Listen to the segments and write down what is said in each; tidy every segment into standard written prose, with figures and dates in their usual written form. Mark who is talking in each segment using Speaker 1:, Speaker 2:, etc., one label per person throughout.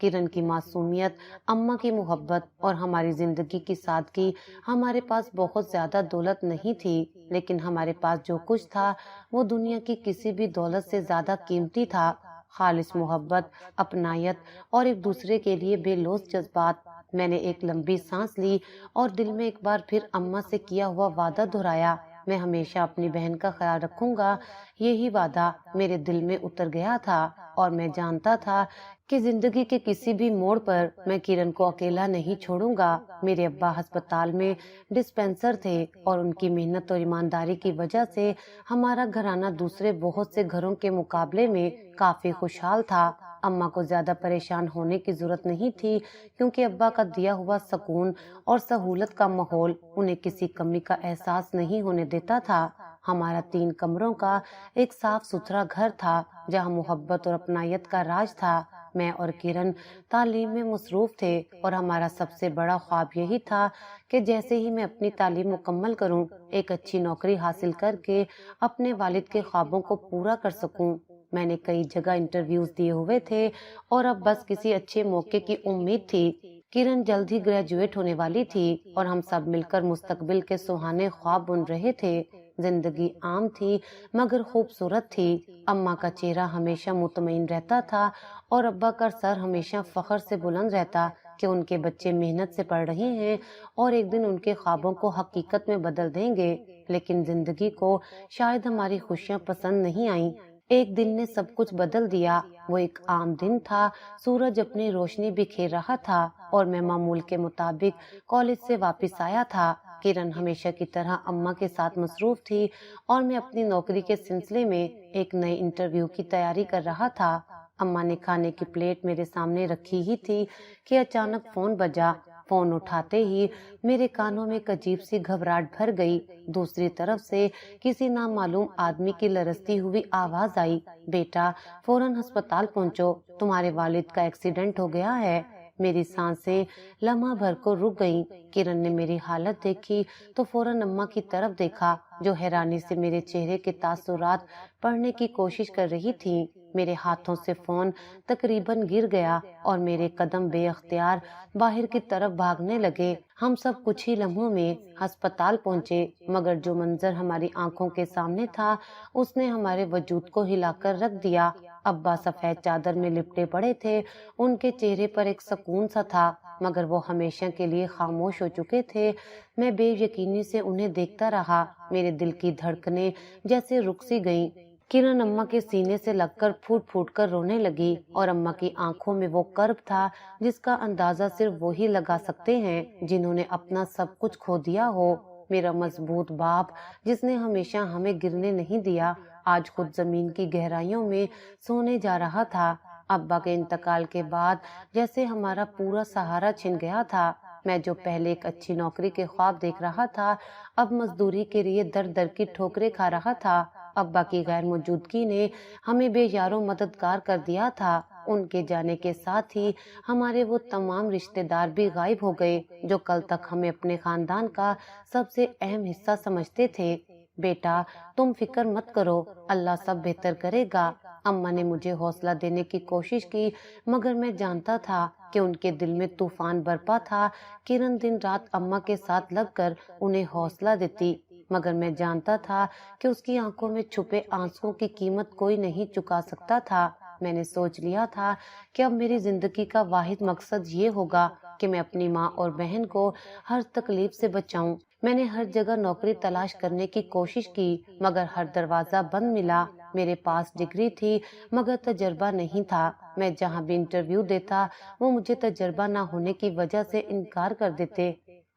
Speaker 1: کرن کی معصومیت، اماں کی محبت اور ہماری زندگی کی سادگی۔ ہمارے پاس بہت زیادہ دولت نہیں تھی، لیکن ہمارے پاس جو کچھ تھا وہ دنیا کی کسی بھی دولت سے زیادہ قیمتی تھا۔ خالص محبت، اپنائیت اور ایک دوسرے کے لیے بے لوث جذبات۔ میں نے ایک لمبی سانس لی اور دل میں ایک بار پھر اماں سے کیا ہوا وعدہ دہرایا، میں ہمیشہ اپنی بہن کا خیال رکھوں گا۔ یہی وعدہ میرے دل میں اتر گیا تھا اور میں جانتا تھا کہ زندگی کے کسی بھی موڑ پر میں کرن کو اکیلا نہیں چھوڑوں گا۔ میرے ابا ہسپتال میں ڈسپینسر تھے اور ان کی محنت اور ایمانداری کی وجہ سے ہمارا گھرانہ دوسرے بہت سے گھروں کے مقابلے میں کافی خوشحال تھا۔ اماں کو زیادہ پریشان ہونے کی ضرورت نہیں تھی، کیونکہ ابا کا دیا ہوا سکون اور سہولت کا ماحول انہیں کسی کمی کا احساس نہیں ہونے دیتا تھا۔ ہمارا 3 کمروں کا ایک صاف ستھرا گھر تھا جہاں محبت اور اپنائیت کا راج تھا۔ میں اور کرن تعلیم میں مصروف تھے اور ہمارا سب سے بڑا خواب یہی تھا کہ جیسے ہی میں اپنی تعلیم مکمل کروں، ایک اچھی نوکری حاصل کر کے اپنے والد کے خوابوں کو پورا کر سکوں۔ میں نے کئی جگہ انٹرویوز دیے ہوئے تھے اور اب بس کسی اچھے موقع کی امید تھی۔ کرن جلد ہی گریجویٹ ہونے والی تھی اور ہم سب مل کر مستقبل کے سہانے خواب بن رہے تھے۔ زندگی عام تھی مگر خوبصورت تھی۔ اماں کا چہرہ ہمیشہ مطمئن رہتا تھا اور ابا کا سر ہمیشہ فخر سے بلند رہتا کہ ان کے بچے محنت سے پڑھ رہے ہیں اور ایک دن ان کے خوابوں کو حقیقت میں بدل دیں گے۔ لیکن زندگی کو شاید ہماری خوشیاں پسند نہیں آئیں۔ ایک دن نے سب کچھ بدل دیا۔ وہ ایک عام دن تھا، سورج اپنی روشنی بکھیر رہا تھا اور میں معمول کے مطابق کالج سے واپس آیا تھا۔ کرن ہمیشہ کی طرح اماں کے ساتھ مصروف تھی اور میں اپنی نوکری کے سلسلے میں ایک نئے انٹرویو کی تیاری کر رہا تھا۔ اماں نے کھانے کی پلیٹ میرے سامنے رکھی ہی تھی کہ اچانک فون بجا۔ فون اٹھاتے ہی میرے کانوں میں ایک عجیب سی گھبراہٹ بھر گئی۔ دوسری طرف سے کسی نامعلوم آدمی کی لرزتی ہوئی آواز آئی، بیٹا فوراً ہسپتال پہنچو، تمہارے والد کا ایکسیڈنٹ ہو گیا ہے۔ میری سانسیں لمحہ بھر کو رک گئیں۔ کرن نے میری حالت دیکھی تو فوراً اماں کی طرف دیکھا جو حیرانی سے میرے چہرے کے تاثرات پڑھنے کی کوشش کر رہی تھی۔ میرے ہاتھوں سے فون تقریباً گر گیا اور میرے قدم بے اختیار باہر کی طرف بھاگنے لگے۔ ہم سب کچھ ہی لمحوں میں ہسپتال پہنچے، مگر جو منظر ہماری آنکھوں کے سامنے تھا اس نے ہمارے وجود کو ہلا کر رکھ دیا۔ ابا سفید چادر میں لپٹے پڑے تھے، ان کے چہرے پر ایک سکون سا تھا، مگر وہ ہمیشہ کے لیے خاموش ہو چکے تھے۔ میں بے یقینی سے انہیں دیکھتا رہا، میرے دل کی دھڑکنیں جیسے رک سی گئیں۔ کرن اماں کے سینے سے لگ کر پھوٹ پھوٹ کر رونے لگی اور اماں کی آنکھوں میں وہ کرب تھا جس کا اندازہ صرف وہی لگا سکتے ہیں جنہوں نے اپنا سب کچھ کھو دیا ہو۔ میرا مضبوط باپ جس نے ہمیشہ ہمیں گرنے نہیں دیا، آج خود زمین کی گہرائیوں میں سونے جا رہا تھا۔ ابا کے انتقال کے بعد جیسے ہمارا پورا سہارا چھن گیا تھا۔ میں جو پہلے ایک اچھی نوکری کے خواب دیکھ رہا تھا، اب مزدوری کے لیے در در کی ٹھوکریں کھا رہا تھا۔ ابا کی غیر موجودگی نے ہمیں بے یارو مددگار کر دیا تھا۔ ان کے جانے کے ساتھ ہی ہمارے وہ تمام رشتہ دار بھی غائب ہو گئے جو کل تک ہمیں اپنے خاندان کا سب سے اہم حصہ سمجھتے تھے۔ بیٹا تم فکر مت کرو، اللہ سب بہتر کرے گا۔ اماں نے مجھے حوصلہ دینے کی کوشش کی، مگر میں جانتا تھا کہ ان کے دل میں طوفان برپا تھا۔ کرن دن رات اماں کے ساتھ لگ کر انہیں حوصلہ دیتی، مگر میں جانتا تھا کہ اس کی آنکھوں میں چھپے آنسوؤں کی قیمت کوئی نہیں چکا سکتا تھا۔ میں نے سوچ لیا تھا کہ اب میری زندگی کا واحد مقصد یہ ہوگا کہ میں اپنی ماں اور بہن کو ہر تکلیف سے بچاؤں۔ میں نے ہر جگہ نوکری تلاش کرنے کی کوشش کی، مگر ہر دروازہ بند ملا۔ میرے پاس ڈگری تھی مگر تجربہ نہیں تھا۔ میں جہاں بھی انٹرویو دیتا وہ مجھے تجربہ نہ ہونے کی وجہ سے انکار کر دیتے۔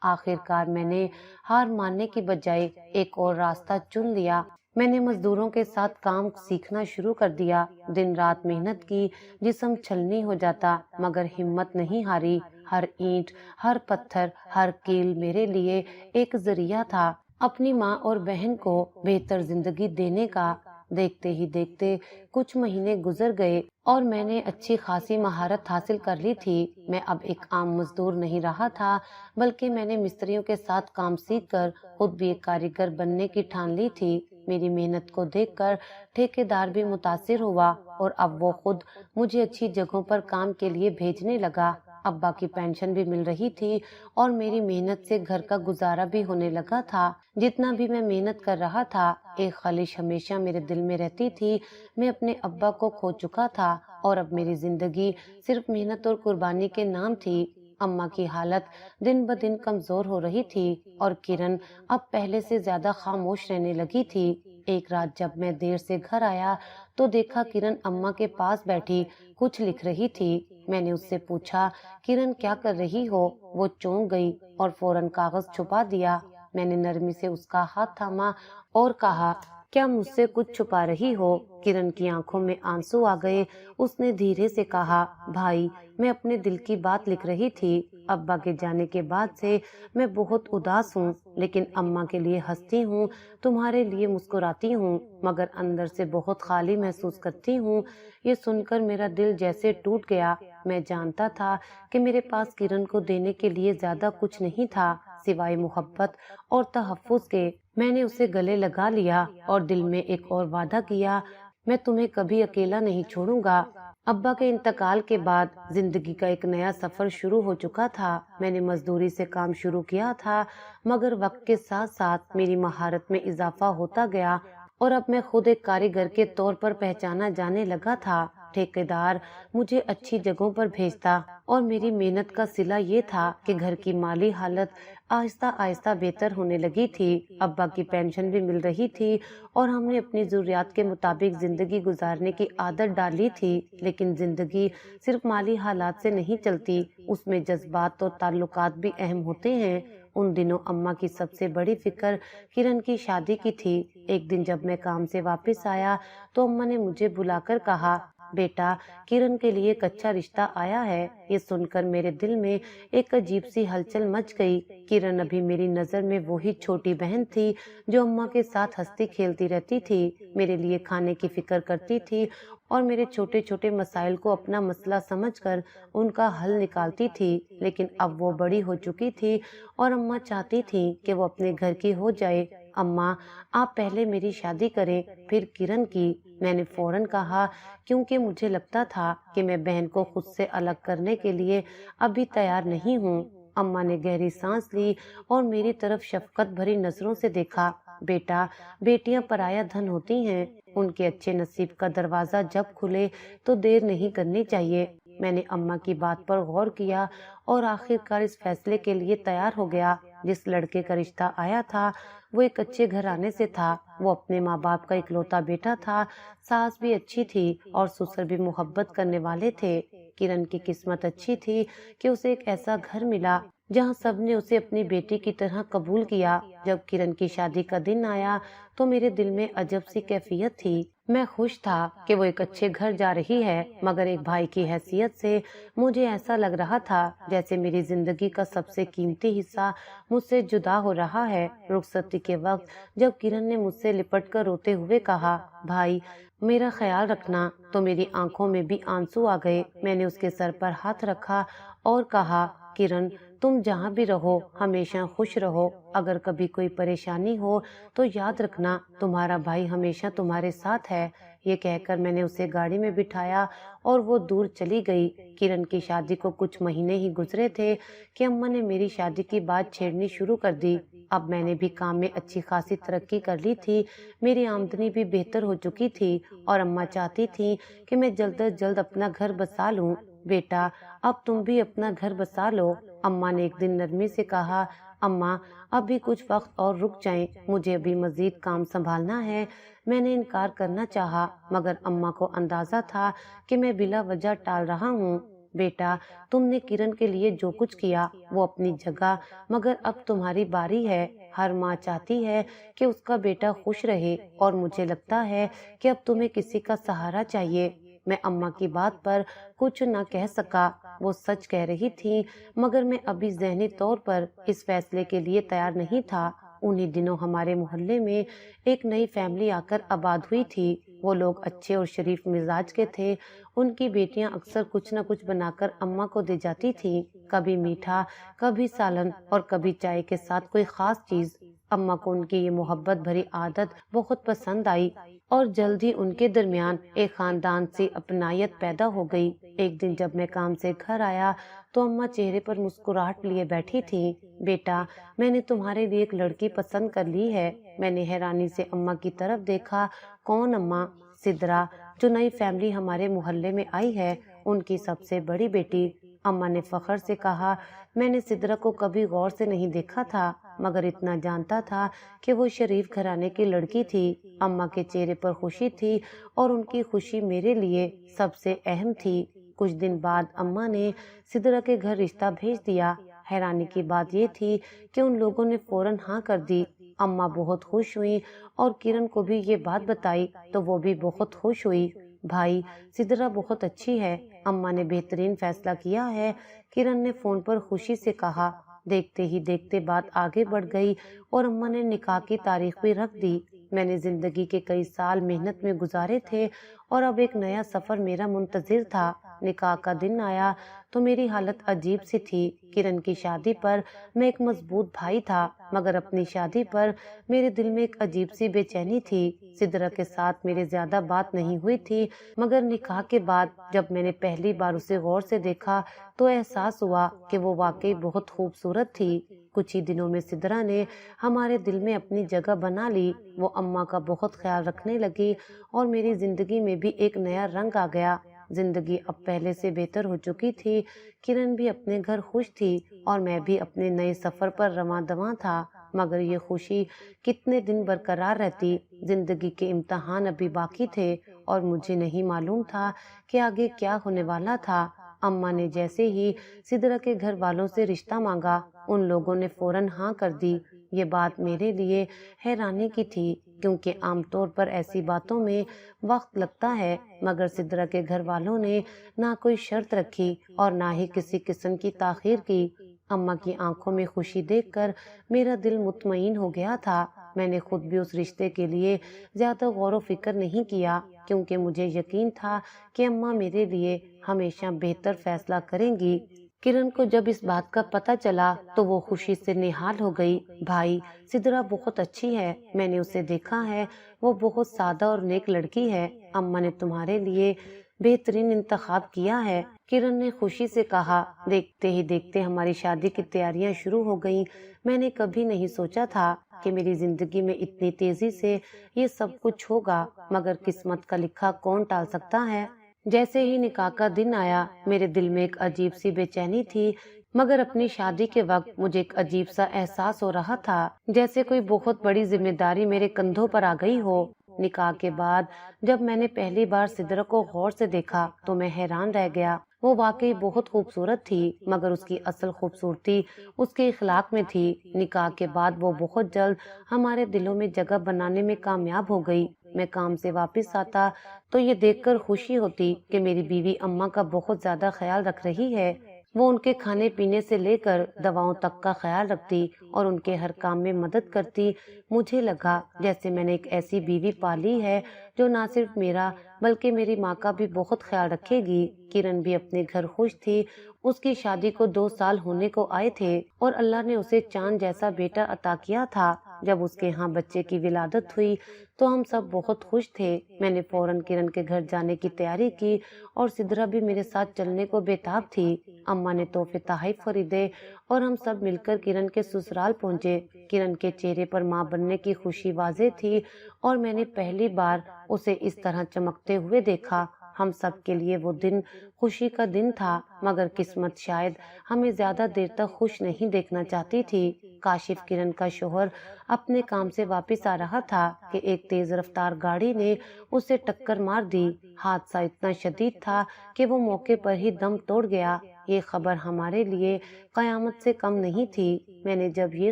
Speaker 1: آخر کار میں نے ہار ماننے کی بجائے ایک اور راستہ چن لیا۔ میں نے مزدوروں کے ساتھ کام سیکھنا شروع کر دیا۔ دن رات محنت کی، جسم چھلنی ہو جاتا مگر ہمت نہیں ہاری۔ ہر اینٹ، ہر پتھر، ہر کیل میرے لیے ایک ذریعہ تھا اپنی ماں اور بہن کو بہتر زندگی دینے کا۔ دیکھتے ہی دیکھتے کچھ مہینے گزر گئے اور میں نے اچھی خاصی مہارت حاصل کر لی تھی۔ میں اب ایک عام مزدور نہیں رہا تھا، بلکہ میں نے مستریوں کے ساتھ کام سیکھ کر خود بھی ایک کاریگر بننے کی ٹھان لی تھی۔ میری محنت کو دیکھ کر ٹھیکیدار بھی متاثر ہوا اور اب وہ خود مجھے اچھی جگہوں پر کام کے لیے بھیجنے لگا۔ ابا کی پینشن بھی مل رہی تھی اور میری محنت سے گھر کا گزارا بھی ہونے لگا تھا۔ جتنا بھی میں محنت کر رہا تھا، ایک خواہش ہمیشہ میرے دل میں رہتی تھی۔ میں اپنے ابا کو کھو چکا تھا اور اب میری زندگی صرف محنت اور قربانی کے نام تھی۔ اماں کی حالت دن بدن کمزور ہو رہی تھی اور کرن اب پہلے سے زیادہ خاموش رہنے لگی تھی۔ ایک رات جب میں دیر سے گھر آیا تو دیکھا کرن اماں کے پاس بیٹھی کچھ لکھ رہی تھی۔ میں نے اس سے پوچھا، کرن کیا کر رہی ہو؟ وہ چونک گئی اور فوراً کاغذ چھپا دیا۔ میں نے نرمی سے اس کا ہاتھ تھاما اور کہا، کیا مجھ سے کچھ چھپا رہی ہو؟ کرن کی آنکھوں میں آنسو آ گئے۔ اس نے دھیرے سے کہا، بھائی میں اپنے دل کی بات لکھ رہی تھی۔ ابا کے جانے کے بعد سے میں بہت اداس ہوں، لیکن اماں کے لیے ہنستی ہوں، تمہارے لیے مسکراتی ہوں، مگر اندر سے بہت خالی محسوس کرتی ہوں۔ یہ سن کر میرا دل جیسے ٹوٹ گیا۔ میں جانتا تھا کہ میرے پاس کرن کو دینے کے لیے زیادہ کچھ نہیں تھا سوائے محبت اور تحفظ کے۔ میں نے اسے گلے لگا لیا اور دل میں ایک اور وعدہ کیا، میں تمہیں کبھی اکیلا نہیں چھوڑوں گا۔ ابا کے انتقال کے بعد زندگی کا ایک نیا سفر شروع ہو چکا تھا۔ میں نے مزدوری سے کام شروع کیا تھا، مگر وقت کے ساتھ ساتھ میری مہارت میں اضافہ ہوتا گیا اور اب میں خود ایک کاریگر کے طور پر پہچانا جانے لگا تھا۔ ٹھیکیدار مجھے اچھی جگہوں پر بھیجتا اور میری محنت کا صلہ یہ تھا کہ گھر کی مالی حالت آہستہ آہستہ بہتر ہونے لگی تھی۔ ابا کی پینشن بھی مل رہی تھی اور ہم نے اپنی ضروریات کے مطابق زندگی گزارنے کی عادت ڈالی تھی۔ لیکن زندگی صرف مالی حالات سے نہیں چلتی، اس میں جذبات اور تعلقات بھی اہم ہوتے ہیں۔ ان دنوں اماں کی سب سے بڑی فکر کرن کی شادی کی تھی۔ ایک دن جب میں کام سے واپس آیا تو اماں نے مجھے بلا کر کہا، بیٹا کرن کے لیے ایک اچھا رشتہ آیا ہے۔ یہ سن کر میرے دل میں ایک عجیب سی ہلچل مچ گئی۔ کرن ابھی میری نظر میں وہی چھوٹی بہن تھی جو اماں کے ساتھ ہنستی کھیلتی رہتی تھی، میرے لیے کھانے کی فکر کرتی تھی اور میرے چھوٹے چھوٹے مسائل کو اپنا مسئلہ سمجھ کر ان کا حل نکالتی تھی۔ لیکن اب وہ بڑی ہو چکی تھی اور اماں چاہتی تھی کہ وہ اپنے گھر کی ہو جائے۔ اماں آپ پہلے میری شادی کریں پھر کرن کی، میں نے فوراً کہا، کیونکہ مجھے لگتا تھا کہ میں بہن کو خود سے الگ کرنے کے لیے ابھی تیار نہیں ہوں۔ اماں نے گہری سانس لی اور میری طرف شفقت بھری نظروں سے دیکھا، بیٹا بیٹیاں پرایا دھن ہوتی ہیں، ان کے اچھے نصیب کا دروازہ جب کھلے تو دیر نہیں کرنی چاہیے۔ میں نے اماں کی بات پر غور کیا اور آخر کار اس فیصلے کے لیے تیار ہو گیا۔ جس لڑکے کا رشتہ آیا تھا وہ ایک اچھے گھرانے سے تھا، وہ اپنے ماں باپ کا اکلوتا بیٹا تھا، ساس بھی اچھی تھی اور سسر بھی محبت کرنے والے تھے۔ کرن کی قسمت اچھی تھی کہ اسے ایک ایسا گھر ملا جہاں سب نے اسے اپنی بیٹی کی طرح قبول کیا۔ جب کرن کی شادی کا دن آیا تو میرے دل میں عجب سی کیفیت تھی۔ میں خوش تھا کہ وہ ایک اچھے گھر جا رہی ہے، مگر ایک بھائی کی حیثیت سے مجھے ایسا لگ رہا تھا جیسے میری زندگی کا سب سے قیمتی حصہ مجھ سے جدا ہو رہا ہے۔ رخصتی کے وقت جب کرن نے مجھ سے لپٹ کر روتے ہوئے کہا، بھائی میرا خیال رکھنا، تو میری آنکھوں میں بھی آنسو آ گئے۔ میں نے اس کے سر پر ہاتھ رکھا اور کہا، کرن تم جہاں بھی رہو ہمیشہ خوش رہو، اگر کبھی کوئی پریشانی ہو تو یاد رکھنا تمہارا بھائی ہمیشہ تمہارے ساتھ ہے۔ یہ کہہ کر میں نے اسے گاڑی میں بٹھایا اور وہ دور چلی گئی۔ کرن کی شادی کو کچھ مہینے ہی گزرے تھے کہ اماں نے میری شادی کی بات چھیڑنی شروع کر دی۔ اب میں نے بھی کام میں اچھی خاصی ترقی کر لی تھی، میری آمدنی بھی بہتر ہو چکی تھی اور اماں چاہتی تھی کہ میں جلد از جلد اپنا گھر بسا لوں۔ بیٹا اب تم بھی اپنا گھر بسا لو، اماں نے ایک دن نرمی سے کہا۔ اماں اب بھی کچھ وقت اور رک جائیں، مجھے ابھی مزید کام سنبھالنا ہے۔ میں نے انکار کرنا چاہا، مگر اماں کو اندازہ تھا کہ میں بلا وجہ ٹال رہا ہوں۔ بیٹا تم نے کرن کے لیے جو کچھ کیا وہ اپنی جگہ، مگر اب تمہاری باری ہے۔ ہر ماں چاہتی ہے کہ اس کا بیٹا خوش رہے اور مجھے لگتا ہے کہ اب تمہیں کسی کا سہارا چاہیے۔ میں اماں کی بات پر کچھ نہ کہہ سکا، وہ سچ کہہ رہی تھی، مگر میں ابھی ذہنی طور پر اس فیصلے کے لیے تیار نہیں تھا۔ انہی دنوں ہمارے محلے میں ایک نئی فیملی آ کر آباد ہوئی تھی۔ وہ لوگ اچھے اور شریف مزاج کے تھے۔ ان کی بیٹیاں اکثر کچھ نہ کچھ بنا کر اماں کو دے جاتی تھیں، کبھی میٹھا، کبھی سالن اور کبھی چائے کے ساتھ کوئی خاص چیز۔ اماں کو ان کی یہ محبت بھری عادت بہت پسند آئی اور جلد ہی ان کے درمیان ایک خاندان سے اپنائیت پیدا ہو گئی۔ ایک دن جب میں کام سے گھر آیا تو اماں چہرے پر مسکراہٹ لیے بیٹھی تھی۔ بیٹا، میں نے تمہارے لیے ایک لڑکی پسند کر لی ہے۔ میں نے حیرانی سے اماں کی طرف دیکھا۔ کون اماں؟ سدرا، جو نئی فیملی ہمارے محلے میں آئی ہے، ان کی سب سے بڑی بیٹی۔ اماں نے فخر سے کہا۔ میں نے سدرا کو کبھی غور سے نہیں دیکھا تھا، مگر اتنا جانتا تھا کہ وہ شریف گھرانے کی لڑکی تھی۔ اماں کے چہرے پر خوشی تھی اور ان کی خوشی میرے لیے سب سے اہم تھی۔ کچھ دن بعد اماں نے سدرا کے گھر رشتہ بھیج دیا۔ حیرانی کی بات یہ تھی کہ ان لوگوں نے فوراً ہاں کر دی۔ اماں بہت خوش ہوئی اور کرن کو بھی یہ بات بتائی تو وہ بھی بہت خوش ہوئی۔ بھائی، سدرا بہت اچھی ہے، اماں نے بہترین فیصلہ کیا ہے، کرن نے فون پر خوشی سے کہا۔ دیکھتے ہی دیکھتے بات آگے بڑھ گئی اور اماں نے نکاح کی تاریخ بھی رکھ دی۔ میں نے زندگی کے کئی سال محنت میں گزارے تھے اور اب ایک نیا سفر میرا منتظر تھا۔ نکاح کا دن آیا تو میری حالت عجیب سی تھی۔ کرن کی شادی پر میں ایک مضبوط بھائی تھا، مگر اپنی شادی پر میرے دل میں ایک عجیب سی بے چینی تھی۔ سدرا کے ساتھ میرے زیادہ بات نہیں ہوئی تھی، مگر نکاح کے بعد جب میں نے پہلی بار اسے غور سے دیکھا تو احساس ہوا کہ وہ واقعی بہت خوبصورت تھی۔ کچھ ہی دنوں میں سدرا نے ہمارے دل میں اپنی جگہ بنا لی۔ وہ اماں کا بہت خیال رکھنے لگی اور میری زندگی میں بھی ایک نیا رنگ آ گیا۔ زندگی اب پہلے سے بہتر ہو چکی تھی۔ کرن بھی اپنے گھر خوش تھی اور میں بھی اپنے نئے سفر پر رواں دواں تھا، مگر یہ خوشی کتنے دن برقرار رہتی؟ زندگی کے امتحان ابھی باقی تھے اور مجھے نہیں معلوم تھا کہ آگے کیا ہونے والا تھا۔ اماں نے جیسے ہی سدرا کے گھر والوں سے رشتہ مانگا، ان لوگوں نے فوراً ہاں کر دی۔ یہ بات میرے لیے حیرانی کی تھی، کیونکہ عام طور پر ایسی باتوں میں وقت لگتا ہے، مگر سدرا کے گھر والوں نے نہ کوئی شرط رکھی اور نہ ہی کسی قسم کی تاخیر کی۔ اماں کی آنکھوں میں خوشی دیکھ کر میرا دل مطمئن ہو گیا تھا۔ میں نے خود بھی اس رشتے کے لیے زیادہ غور و فکر نہیں کیا، کیونکہ مجھے یقین تھا کہ اماں میرے لیے ہمیشہ بہتر فیصلہ کریں گی۔ کرن کو جب اس بات کا پتہ چلا تو وہ خوشی سے نہال ہو گئی۔ بھائی، سدرا بہت اچھی ہے، میں نے اسے دیکھا ہے، وہ بہت سادہ اور نیک لڑکی ہے۔ اماں نے تمہارے لیے بہترین انتخاب کیا ہے، کرن نے خوشی سے کہا۔ دیکھتے ہی دیکھتے ہماری شادی کی تیاریاں شروع ہو گئیں۔ میں نے کبھی نہیں سوچا تھا کہ میری زندگی میں اتنی تیزی سے یہ سب کچھ ہوگا، مگر قسمت کا لکھا کون ٹال سکتا ہے؟ جیسے ہی نکاح کا دن آیا، میرے دل میں ایک عجیب سی بے چینی تھی، مگر اپنی شادی کے وقت مجھے ایک عجیب سا احساس ہو رہا تھا، جیسے کوئی بہت بڑی ذمہ داری میرے کندھوں پر آ گئی ہو۔ نکاح کے بعد جب میں نے پہلی بار سدرا کو غور سے دیکھا تو میں حیران رہ گیا۔ وہ واقعی بہت خوبصورت تھی، مگر اس کی اصل خوبصورتی اس کے اخلاق میں تھی۔ نکاح کے بعد وہ بہت جلد ہمارے دلوں میں جگہ بنانے میں کامیاب ہو گئی۔ میں کام سے واپس آتا تو یہ دیکھ کر خوشی ہوتی کہ میری بیوی اماں کا بہت زیادہ خیال رکھ رہی ہے۔ وہ ان کے کھانے پینے سے لے کر دواؤں تک کا خیال رکھتی اور ان کے ہر کام میں مدد کرتی۔ مجھے لگا جیسے میں نے ایک ایسی بیوی پالی ہے جو نہ صرف میرا بلکہ میری ماں کا بھی بہت خیال رکھے گی۔ کرن بھی اپنے گھر خوش تھی۔ اس کی شادی کو 2 سال ہونے کو آئے تھے اور اللہ نے اسے چاند جیسا بیٹا عطا کیا تھا۔ جب اس کے ہاں بچے کی ولادت ہوئی تو ہم سب بہت خوش تھے۔ میں نے فوراً کرن کے گھر جانے کی تیاری کی اور سدرا بھی میرے ساتھ چلنے کو بےتاب تھی۔ اماں نے تحفے تحائف خریدے اور ہم سب مل کر کرن کے سسرال پہنچے۔ کرن کے چہرے پر ماں بننے کی خوشی واضح تھی اور میں نے پہلی بار اسے اس طرح چمکتے ہوئے دیکھا۔ ہم سب کے لیے وہ دن خوشی کا دن تھا، مگر قسمت شاید ہمیں زیادہ دیر تک خوش نہیں دیکھنا چاہتی تھی۔ کاشف، کرن کا شوہر، اپنے کام سے واپس آ رہا تھا کہ ایک تیز رفتار گاڑی نے اسے ٹکر مار دی۔ حادثہ اتنا شدید تھا کہ وہ موقع پر ہی دم توڑ گیا۔ یہ خبر ہمارے لیے قیامت سے کم نہیں تھی۔ میں نے جب یہ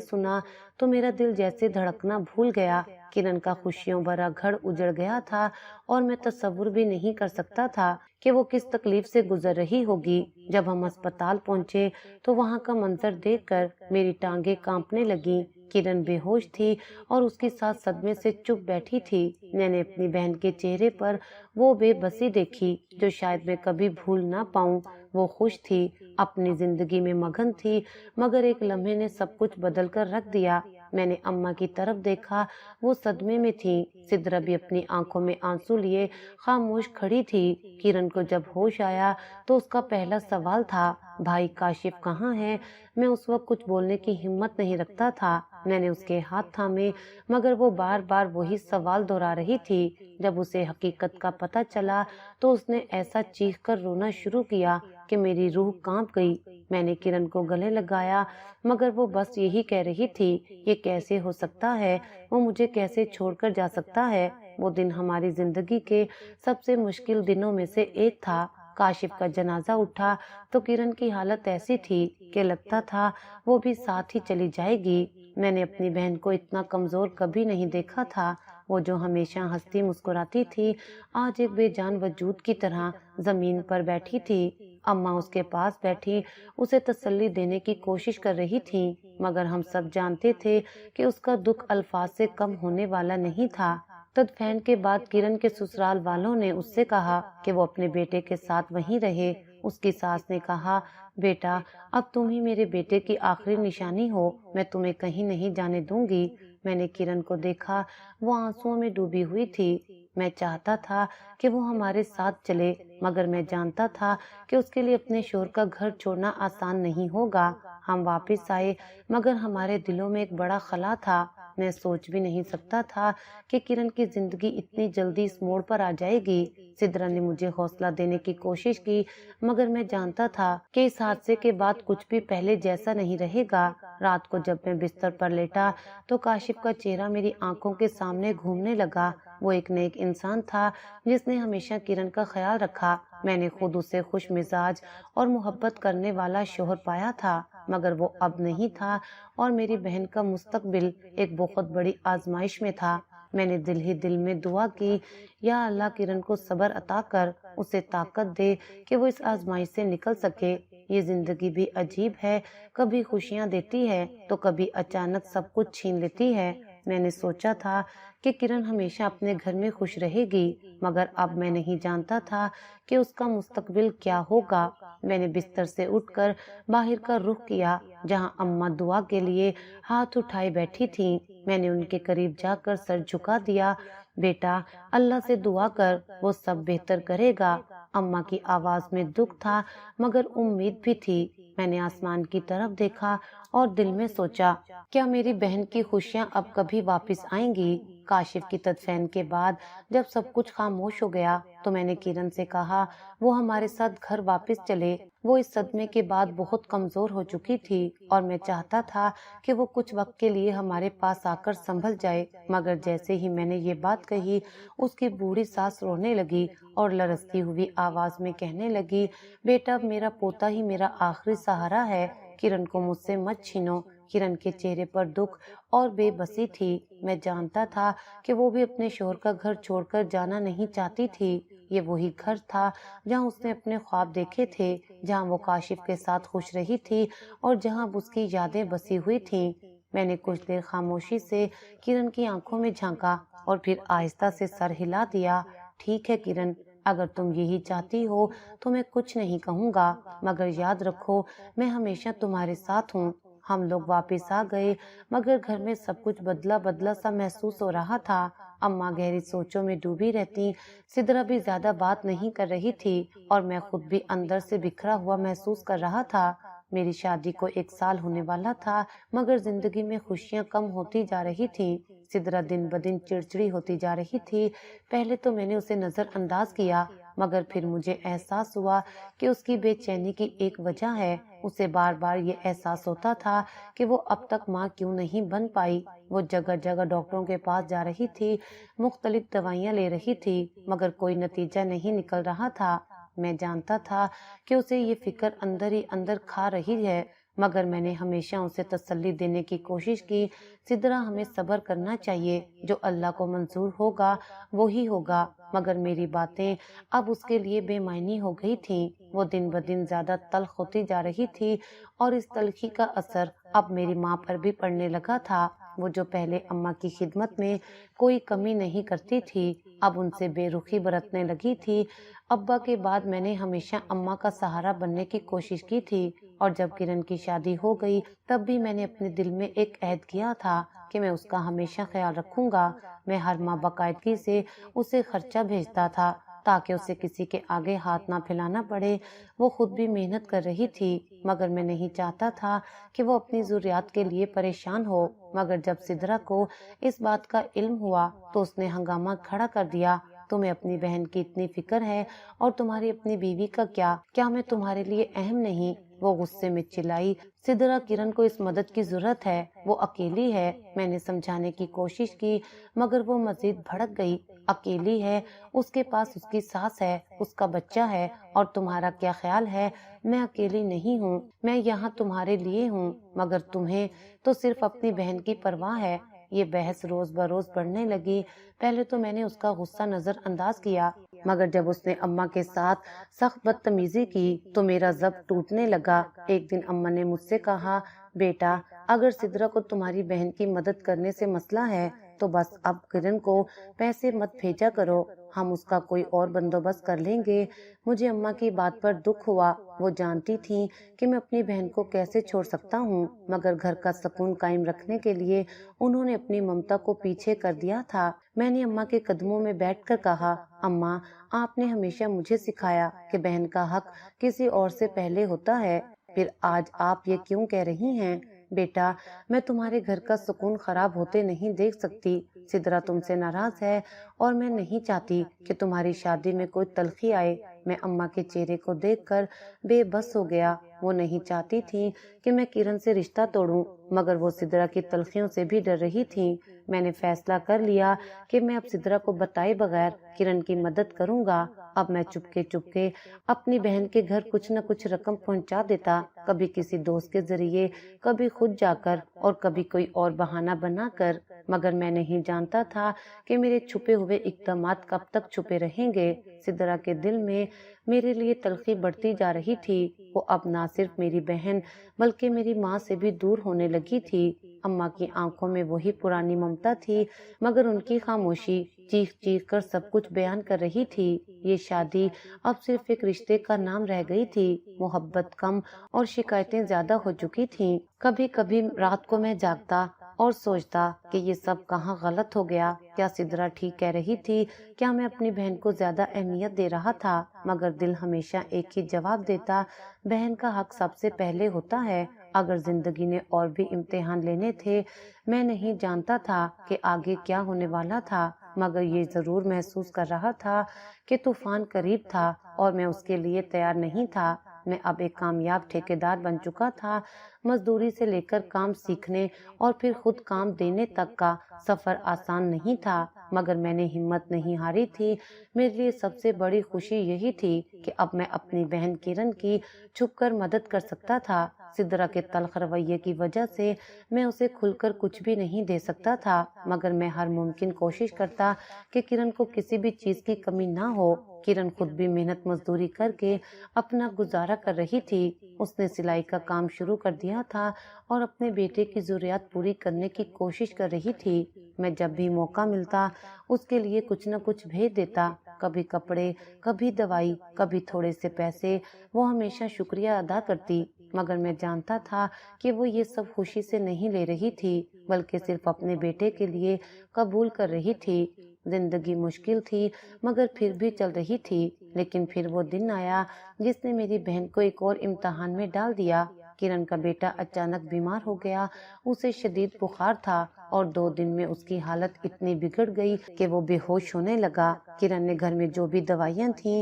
Speaker 1: سنا تو میرا دل جیسے دھڑکنا بھول گیا۔ کرن کا خوشیوں بھرا گھر اجڑ گیا تھا اور میں تصور بھی نہیں کر سکتا تھا کہ وہ کس تکلیف سے گزر رہی ہوگی۔ جب ہم اسپتال پہنچے تو وہاں کا منظر دیکھ کر میری ٹانگیں کانپنے لگیں۔ کرن بے ہوش تھی اور اس کی ساتھ صدمے سے چپ بیٹھی تھی۔ میں نے اپنی بہن کے چہرے پر وہ بے بسی دیکھی جو شاید میں کبھی بھول نہ پاؤں۔ وہ خوش تھی، اپنی زندگی میں مگن تھی، مگر ایک لمحے نے سب کچھ بدل کر رکھ دیا۔ میں نے اماں کی طرف دیکھا، وہ صدمے میں تھی۔ سدرا بھی اپنی آنکھوں میں آنسو لیے خاموش کھڑی تھی۔ کرن کو جب ہوش آیا تو اس کا پہلا سوال تھا، بھائی کاشف کہاں ہے؟ میں اس وقت کچھ بولنے کی ہمت نہیں رکھتا تھا۔ میں نے اس کے ہاتھ تھامے مگر وہ بار بار وہی سوال دہرا رہی تھی۔ جب اسے حقیقت کا پتہ چلا تو اس نے ایسا چیخ کر رونا شروع کیا کہ میری روح کانپ گئی۔ میں نے کرن کو گلے لگایا مگر وہ بس یہی کہہ رہی تھی، یہ کیسے ہو سکتا ہے؟ وہ مجھے کیسے چھوڑ کر جا سکتا ہے؟ وہ دن ہماری زندگی کے سب سے مشکل دنوں میں سے ایک تھا۔ کاشف کا جنازہ اٹھا تو کرن کی حالت ایسی تھی کہ لگتا تھا وہ بھی ساتھ ہی چلی جائے گی۔ میں نے اپنی بہن کو اتنا کمزور کبھی نہیں دیکھا تھا۔ وہ جو ہمیشہ ہنستی مسکراتی تھی آج ایک بے جان وجود کی طرح زمین پر بیٹھی تھی۔ اماں اس کے پاس بیٹھی اسے تسلی دینے کی کوشش کر رہی تھی مگر ہم سب جانتے تھے کہ اس کا دکھ الفاظ سے کم ہونے والا نہیں تھا۔ تدفین کے بعد کرن کے سسرال والوں نے اس سے کہا کہ وہ اپنے بیٹے کے ساتھ وہیں رہے۔ اس کی ساس نے کہا، بیٹا اب تم ہی میرے بیٹے کی آخری نشانی ہو، میں تمہیں کہیں نہیں جانے دوں گی۔ میں نے کرن کو دیکھا، وہ آنسوؤں میں ڈوبی ہوئی تھی۔ میں چاہتا تھا کہ وہ ہمارے ساتھ چلے مگر میں جانتا تھا کہ اس کے لیے اپنے شوہر کا گھر چھوڑنا آسان نہیں ہوگا۔ ہم واپس آئے مگر ہمارے دلوں میں ایک بڑا خلا تھا۔ میں سوچ بھی نہیں سکتا تھا کہ کرن کی زندگی اتنی جلدی اس موڑ پر آ جائے گی۔ سدرا نے مجھے حوصلہ دینے کی کوشش کی مگر میں جانتا تھا کہ اس حادثے کے بعد کچھ بھی پہلے جیسا نہیں رہے گا۔ رات کو جب میں بستر پر لیٹا تو کاشف کا چہرہ میری آنکھوں کے سامنے گھومنے لگا۔ وہ ایک نیک انسان تھا جس نے ہمیشہ کرن کا خیال رکھا۔ میں نے خود اسے خوش مزاج اور محبت کرنے والا شوہر پایا تھا مگر وہ اب نہیں تھا اور میری بہن کا مستقبل ایک بہت بڑی آزمائش میں تھا۔ میں نے دل ہی دل میں دعا کی، یا اللہ کرن کو صبر عطا کر، اسے طاقت دے کہ وہ اس آزمائش سے نکل سکے۔ یہ زندگی بھی عجیب ہے، کبھی خوشیاں دیتی ہے تو کبھی اچانک سب کچھ چھین لیتی ہے۔ میں نے سوچا تھا کہ کرن ہمیشہ اپنے گھر میں خوش رہے گی مگر اب میں نہیں جانتا تھا کہ اس کا مستقبل کیا ہوگا۔ میں نے بستر سے اٹھ کر باہر کا رخ کیا جہاں اماں دعا کے لیے ہاتھ اٹھائے بیٹھی تھیں۔ میں نے ان کے قریب جا کر سر جھکا دیا، بیٹا اللہ سے دعا کر، وہ سب بہتر کرے گا۔ اماں کی آواز میں دکھ تھا مگر امید بھی تھی۔ میں نے آسمان کی طرف دیکھا اور دل میں سوچا، کیا میری بہن کی خوشیاں اب کبھی واپس آئیں گی؟ کاشف کی تدفین کے بعد جب سب کچھ خاموش ہو گیا تو میں نے کرن سے کہا وہ ہمارے ساتھ گھر واپس چلے۔ وہ اس صدمے کے بعد بہت کمزور ہو چکی تھی اور میں چاہتا تھا کہ وہ کچھ وقت کے لیے ہمارے پاس آ کر سنبھل جائے مگر جیسے ہی میں نے یہ بات کہی اس کی بوڑھی ساس رونے لگی اور لرزتی ہوئی آواز میں کہنے لگی، بیٹا اب میرا پوتا ہی میرا آخری سہارا ہے، کرن کو مجھ سے مت چھینو۔ کرن کے چہرے پر دکھ اور بے بسی تھی۔ میں جانتا تھا کہ وہ بھی اپنے شوہر کا گھر چھوڑ کر جانا نہیں چاہتی تھی۔ یہ وہی گھر تھا جہاں اس نے اپنے خواب دیکھے تھے، جہاں وہ کاشف کے ساتھ خوش رہی تھی اور جہاں اس کی یادیں بسی ہوئی تھیں۔ میں نے کچھ دیر خاموشی سے کرن کی آنکھوں میں جھانکا اور پھر آہستہ سے سر ہلا دیا۔ ٹھیک ہے کرن، اگر تم یہی چاہتی ہو تو میں کچھ نہیں کہوں گا مگر یاد رکھو میں ہمیشہ تمہارے ساتھ ہوں۔ ہم لوگ واپس آ گئے مگر گھر میں سب کچھ بدلا بدلا سا محسوس ہو رہا تھا۔ اماں گہری سوچوں میں ڈوبی رہتی، سدرا بھی زیادہ بات نہیں کر رہی تھی اور میں خود بھی اندر سے بکھرا ہوا محسوس کر رہا تھا۔ میری شادی کو 1 سال ہونے والا تھا مگر زندگی میں خوشیاں کم ہوتی جا رہی تھیں۔ سدرا دن بدن چڑچڑی ہوتی جا رہی تھی۔ پہلے تو میں نے اسے نظر انداز کیا مگر پھر مجھے احساس ہوا کہ اس کی بے چینی کی ایک وجہ ہے۔ اسے بار بار یہ احساس ہوتا تھا کہ وہ اب تک ماں کیوں نہیں بن پائی۔ وہ جگہ جگہ ڈاکٹروں کے پاس جا رہی تھی، مختلف دوائیاں لے رہی تھی مگر کوئی نتیجہ نہیں نکل رہا تھا۔ میں جانتا تھا کہ اسے یہ فکر اندر ہی اندر کھا رہی ہے مگر میں نے ہمیشہ اسے تسلی دینے کی کوشش کی، سدرا ہمیں صبر کرنا چاہیے، جو اللہ کو منظور ہوگا وہی ہوگا۔ مگر میری باتیں اب اس کے لیے بے معنی ہو گئی تھیں۔ وہ دن بدن زیادہ تلخ ہوتی جا رہی تھی اور اس تلخی کا اثر اب میری ماں پر بھی پڑنے لگا تھا۔ وہ جو پہلے اماں کی خدمت میں کوئی کمی نہیں کرتی تھی اب ان سے بے رخی برتنے لگی تھی۔ ابا کے بعد میں نے ہمیشہ اماں کا سہارا بننے کی کوشش کی تھی اور جب کرن کی شادی ہو گئی تب بھی میں نے اپنے دل میں ایک عہد کیا تھا کہ میں اس کا ہمیشہ خیال رکھوں گا۔ میں ہر ماہ باقاعدگی سے اسے خرچہ بھیجتا تھا تاکہ اسے کسی کے آگے ہاتھ نہ پھیلانا پڑے۔ وہ خود بھی محنت کر رہی تھی مگر میں نہیں چاہتا تھا کہ وہ اپنی ضروریات کے لیے پریشان ہو۔ مگر جب سدرا کو اس بات کا علم ہوا تو اس نے ہنگامہ کھڑا کر دیا، تمہیں اپنی بہن کی اتنی فکر ہے اور تمہاری اپنی بیوی کا کیا میں تمہارے لیے اہم نہیں؟ وہ غصے میں چلائی، سدرا کرن کو اس مدد کی ضرورت ہے، وہ اکیلی ہے۔ میں نے سمجھانے کی کوشش کی مگر وہ مزید بھڑک گئی۔ اکیلی ہے، اس کے پاس اس کی ساس ہے، اس کا بچہ ہے، اور تمہارا کیا خیال ہے؟ میں اکیلی نہیں ہوں، میں یہاں تمہارے لیے ہوں، مگر تمہیں تو صرف اپنی بہن کی پرواہ ہے۔ یہ بحث روز بروز بڑھنے لگی۔ پہلے تو میں نے اس کا غصہ نظر انداز کیا مگر جب اس نے اماں کے ساتھ سخت بدتمیزی کی تو میرا ضبط ٹوٹنے لگا۔ ایک دن اماں نے مجھ سے کہا، بیٹا اگر سدرا کو تمہاری بہن کی مدد کرنے سے مسئلہ ہے تو بس اب کرن کو پیسے مت بھیجا کرو، ہم اس کا کوئی اور بندوبست کر لیں گے۔ مجھے اماں کی بات پر دکھ ہوا، وہ جانتی تھی کہ میں اپنی بہن کو کیسے چھوڑ سکتا ہوں، مگر گھر کا سکون قائم رکھنے کے لیے انہوں نے اپنی ممتا کو پیچھے کر دیا تھا۔ میں نے اماں کے قدموں میں بیٹھ کر کہا، اماں آپ نے ہمیشہ مجھے سکھایا کہ بہن کا حق کسی اور سے پہلے ہوتا ہے، پھر آج آپ یہ کیوں کہہ رہی ہیں؟ بیٹا میں تمہارے گھر کا سکون خراب ہوتے نہیں دیکھ سکتی۔ سدرا تم سے ناراض ہے اور میں نہیں چاہتی کہ تمہاری شادی میں کوئی تلخی آئے۔ میں اماں کے چہرے کو دیکھ کر بے بس ہو گیا۔ وہ نہیں چاہتی تھی کہ میں کرن سے رشتہ توڑوں مگر وہ سدرا کی تلخیوں سے بھی ڈر رہی تھی۔ میں نے فیصلہ کر لیا کہ میں اب سدرا کو بتائے بغیر کرن کی مدد کروں گا۔ اب میں چپکے اپنی بہن کے گھر کچھ نہ کچھ رقم پہنچا دیتا، کبھی کسی دوست کے ذریعے، کبھی خود جا کر اور کبھی کوئی اور بہانہ بنا کر، مگر میں نہیں جانتا تھا کہ میرے چھپے ہوئے اقدامات کب تک چھپے رہیں گے۔ سدرا کے دل میں میرے لیے تلخی بڑھتی جا رہی تھی۔ وہ اب نہ صرف میری بہن بلکہ میری ماں سے بھی دور ہونے لگی تھی۔ اماں کی آنکھوں میں وہی پرانی ممتا تھی مگر ان کی خاموشی چیخ چیخ کر سب کچھ بیان کر رہی تھی۔ یہ شادی اب صرف ایک رشتے کا نام رہ گئی تھی۔ محبت کم اور شکایتیں زیادہ ہو چکی تھیں۔ کبھی کبھی رات کو میں جاگتا اور سوچتا کہ یہ سب کہاں غلط ہو گیا۔ کیا سدرا ٹھیک کہہ رہی تھی؟ کیا میں اپنی بہن کو زیادہ اہمیت دے رہا تھا؟ مگر دل ہمیشہ ایک ہی جواب دیتا، بہن کا حق سب سے پہلے ہوتا ہے۔ اگر زندگی نے اور بھی امتحان لینے تھے، میں نہیں جانتا تھا کہ آگے کیا ہونے والا تھا، مگر یہ ضرور محسوس کر رہا تھا کہ طوفان قریب تھا اور میں اس کے لیے تیار نہیں تھا۔ میں اب ایک کامیاب ٹھیکیدار بن چکا تھا۔ مزدوری سے لے کر کام سیکھنے اور پھر خود کام دینے تک کا سفر آسان نہیں تھا مگر میں نے ہمت نہیں ہاری تھی۔ میرے لیے سب سے بڑی خوشی یہی تھی کہ اب میں اپنی بہن کرن کی چھپ کر مدد کر سکتا تھا۔ سدرا کے تلخ رویے کی وجہ سے میں اسے کھل کر کچھ بھی نہیں دے سکتا تھا مگر میں ہر ممکن کوشش کرتا کہ کرن کو کسی بھی چیز کی کمی نہ ہو۔ کرن خود بھی محنت مزدوری کر کے اپنا گزارا کر رہی تھی۔ اس نے سلائی کا کام شروع کر دیا تھا اور اپنے بیٹے کی ضروریات پوری کرنے کی کوشش کر رہی تھی۔ میں جب بھی موقع ملتا اس کے لیے کچھ نہ کچھ بھیج دیتا، کبھی کپڑے، کبھی دوائی، کبھی تھوڑے سے پیسے۔ وہ ہمیشہ شکریہ ادا کرتی مگر میں جانتا تھا کہ وہ یہ سب خوشی سے نہیں لے رہی تھی بلکہ صرف اپنے بیٹے کے لیے قبول کر رہی تھی۔ زندگی مشکل تھی مگر پھر بھی چل رہی تھی، لیکن پھر وہ دن آیا جس نے میری بہن کو ایک اور امتحان میں ڈال دیا۔ کرن کا بیٹا اچانک بیمار ہو گیا، اسے شدید بخار تھا اور 2 دن میں اس کی حالت اتنی بگڑ گئی کہ وہ بے ہوش ہونے لگا۔ کرن نے گھر میں جو بھی دوائیاں تھیں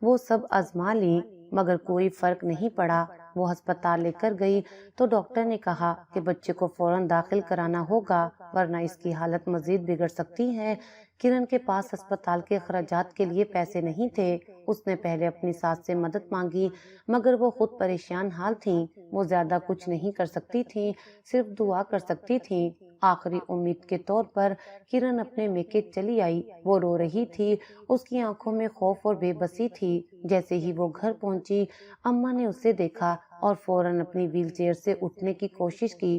Speaker 1: وہ سب آزما لیں مگر کوئی فرق نہیں پڑا۔ وہ ہسپتال لے کر گئی تو ڈاکٹر نے کہا کہ بچے کو فوراً داخل کرانا ہوگا ورنہ اس کی حالت مزید بگڑ سکتی ہے۔ کرن کے پاس ہسپتال کے اخراجات کے لیے پیسے نہیں تھے۔ اس نے پہلے اپنی ساس سے مدد مانگی مگر وہ خود پریشان حال تھیں۔ وہ زیادہ کچھ نہیں کر سکتی تھیں، صرف دعا کر سکتی تھیں۔ آخری امید کے طور پر کرن اپنے میکے چلی آئی۔ وہ رو رہی تھی، اس کی آنکھوں میں خوف اور بے بسی تھی۔ جیسے ہی وہ گھر پہنچی، اماں نے اسے دیکھا اور فوراً اپنی ویل چیئر سے اٹھنے کی کوشش کی۔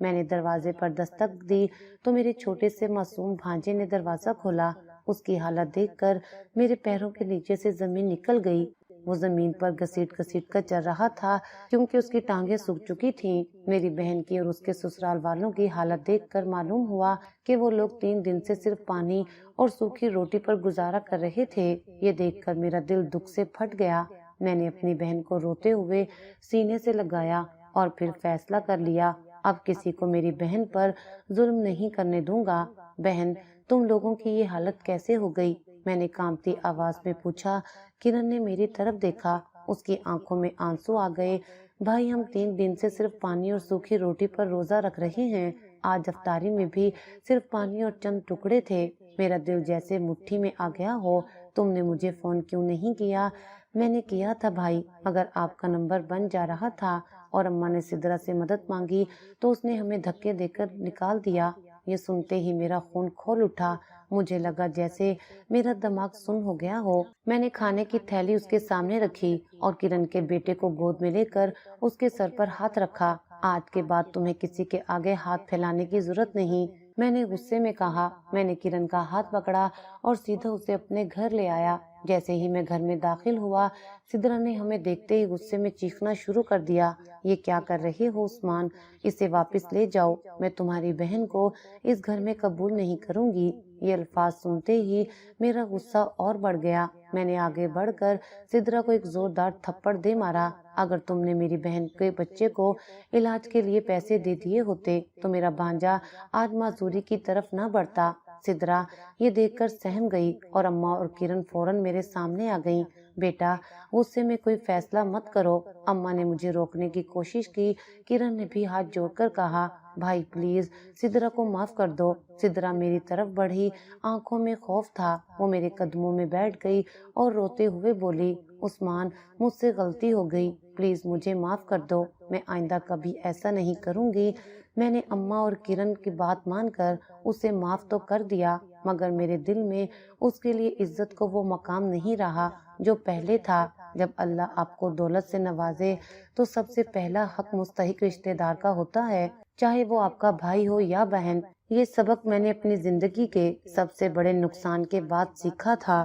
Speaker 1: میں نے دروازے پر دستک دی تو میرے چھوٹے سے معصوم بھانجے نے دروازہ کھولا۔ اس کی حالت دیکھ کر میرے پیروں کے نیچے سے زمین نکل گئی۔ وہ زمین پر گھسیٹ گھسیٹ کر چل رہا تھا کیونکہ اس کی ٹانگیں سوکھ چکی تھیں۔ میری بہن کی اور اس کے سسرال والوں کی حالت دیکھ کر معلوم ہوا کہ وہ لوگ 3 دن سے صرف پانی اور سوکھی روٹی پر گزارا کر رہے تھے۔ یہ دیکھ کر میرا دل دکھ سے پھٹ گیا۔ میں نے اپنی بہن کو روتے ہوئے سینے سے لگایا اور پھر فیصلہ کر لیا، اب کسی کو میری بہن پر ظلم نہیں کرنے دوں گا۔ بہن، تم لوگوں کی یہ حالت کیسے ہو گئی؟ میں نے کانپتی آواز میں پوچھا۔ کرن نے میری طرف دیکھا، اس کی آنکھوں میں آنسو آ گئے۔ بھائی، ہم 3 دن سے صرف پانی اور سوکھی روٹی پر روزہ رکھ رہے ہیں۔ آج افطاری میں بھی صرف پانی اور چند ٹکڑے تھے۔ میرا دل جیسے مٹھی میں آ گیا ہو۔ تم نے مجھے فون کیوں نہیں کیا؟ میں نے کیا تھا بھائی، مگر آپ کا نمبر بن جا رہا تھا اور اماں نے سدرا سے مدد مانگی تو اس نے ہمیں دھکے دے کر نکال دیا۔ یہ سنتے ہی میرا خون کھول اٹھا۔ مجھے لگا جیسے میرا دماغ سن ہو گیا ہو۔ میں نے کھانے کی تھیلی اس کے سامنے رکھی اور کرن کے بیٹے کو گود میں لے کر اس کے سر پر ہاتھ رکھا۔ آج کے بعد تمہیں کسی کے آگے ہاتھ پھیلانے کی ضرورت نہیں، میں نے غصے میں کہا۔ میں نے کرن کا ہاتھ پکڑا اور سیدھا اسے اپنے گھر لے آیا۔ جیسے ہی میں گھر میں داخل ہوا، سدرا نے ہمیں دیکھتے ہی غصے میں چیخنا شروع کر دیا۔ یہ کیا کر رہے ہو عثمان؟ اسے واپس لے جاؤ، میں تمہاری بہن کو اس گھر میں قبول نہیں کروں گی۔ یہ الفاظ سنتے ہی میرا غصہ اور بڑھ گیا۔ میں نے آگے بڑھ کر سدرا کو ایک زوردار تھپڑ دے مارا۔ اگر تم نے میری بہن کے بچے کو علاج کے لیے پیسے دے دیے ہوتے تو میرا بھانجا آج معذوری کی طرف نہ بڑھتا۔ سدرا یہ دیکھ کر سہم گئی اور اماں اور کرن فوراً میرے سامنے آ گئیں۔ بیٹا، غصے میں کوئی فیصلہ مت کرو۔ اماں نے مجھے روکنے کی کوشش کی۔ کرن نے بھی ہاتھ جوڑ کر کہا، بھائی پلیز سدرا کو معاف کر دو۔ سدرا میری طرف بڑھی، آنکھوں میں خوف تھا۔ وہ میرے قدموں میں بیٹھ گئی اور روتے ہوئے بولی، عثمان، مجھ سے غلطی ہو گئی، پلیز مجھے معاف کر دو، میں آئندہ کبھی ایسا نہیں کروں گی۔ میں نے اماں اور کرن کی بات مان کر اسے معاف تو کر دیا، مگر میرے دل میں اس کے لیے عزت کو وہ مقام نہیں رہا جو پہلے تھا۔ جب اللہ آپ کو دولت سے نوازے تو سب سے پہلا حق مستحق رشتہ دار کا ہوتا ہے، چاہے وہ آپ کا بھائی ہو یا بہن۔ یہ سبق میں نے اپنی زندگی کے سب سے بڑے نقصان کے بعد سیکھا تھا۔